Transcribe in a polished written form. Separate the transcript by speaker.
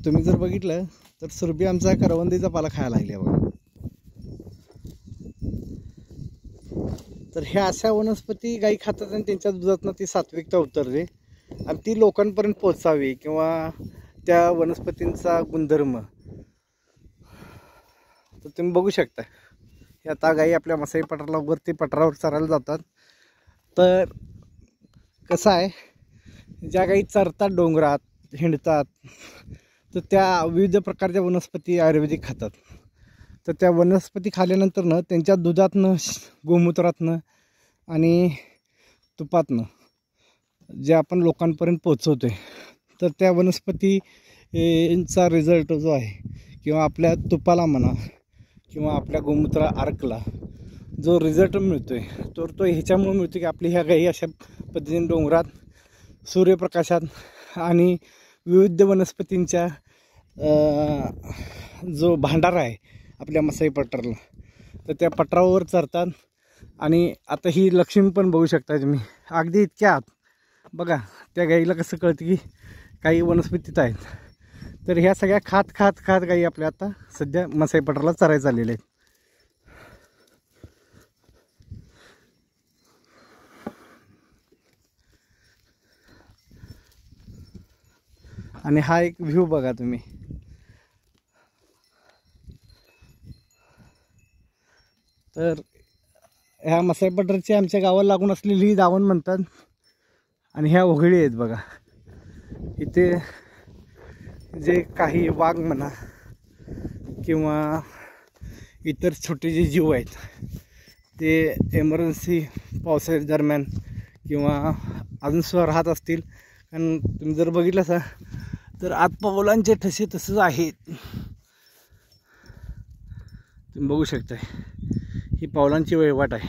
Speaker 1: तुम्ही जर बघितलं तर सुरभी आमचा करवंदीचा पाला खायला लागले बघा. तर ह्या अशा वनस्पती गायी खातात आणि त्यांच्या दुधातनं ती सात्विकता उतरते आणि ती लोकांपर्यंत पोहोचावी किंवा त्या वनस्पतींचा गुणधर्म. तर तुम्ही बघू शकता हे आता गायी आपल्या मसाई पठारावरती पठारावर चरायला जातात. तर कसं आहे, ज्या गायी चरतात डोंगरात हिंडतात तर त्या विविध प्रकारच्या वनस्पती आयुर्वेदिक खातात. तर त्या वनस्पती खाल्ल्यानंतरनं त्यांच्या दुधातनं गोमूत्रातनं आणि तुपातनं जे आपण लोकांपर्यंत पोचवतो आहे तर त्या वनस्पतीचा रिझल्ट जो आहे किंवा आपल्या तुपाला म्हणा किंवा आपल्या गोमूत्रा अर्कला जो रिझल्ट मिळतो आहे तर तो ह्याच्यामुळे मिळतो की आपली ह्या गायी अशा पद्धतीने डोंगरात सूर्यप्रकाशात आणि विविध वनस्पतींच्या जो भांडारा आहे आपल्या मसाई पठाराला तर त्या पठारावर चरतात. आणि आता ही लक्ष्मी पण बघू शकता तुम्ही अगदी इतक्या आत बघा. त्या गाईला कसं कळतं की काही वनस्पतीत आहेत. तर ह्या सगळ्या खात खात खात गाई आपल्या आता सध्या मसाई पठाराला चरायला चाललेल्या आहेत. आणि हा एक व्ह्यू बघा तुम्ही. तर ह्या मसाई पठारची आमच्या गावाला लागून असलेली ही दावण म्हणतात. आणि ह्या ओघळी आहेत बघा. इथे जे काही वाघ म्हणा किंवा इतर छोटे जे जीव आहेत ते एमर्जन्सी पावसाळ्या दरम्यान किंवा अजून सुद्धा राहत असतील. कारण तुम्ही जर बघितलं असा तर आत पावलांचे ठसे तसंच आहेत. तुम्ही बघू शकता ही पावलांची वहिवाट आहे.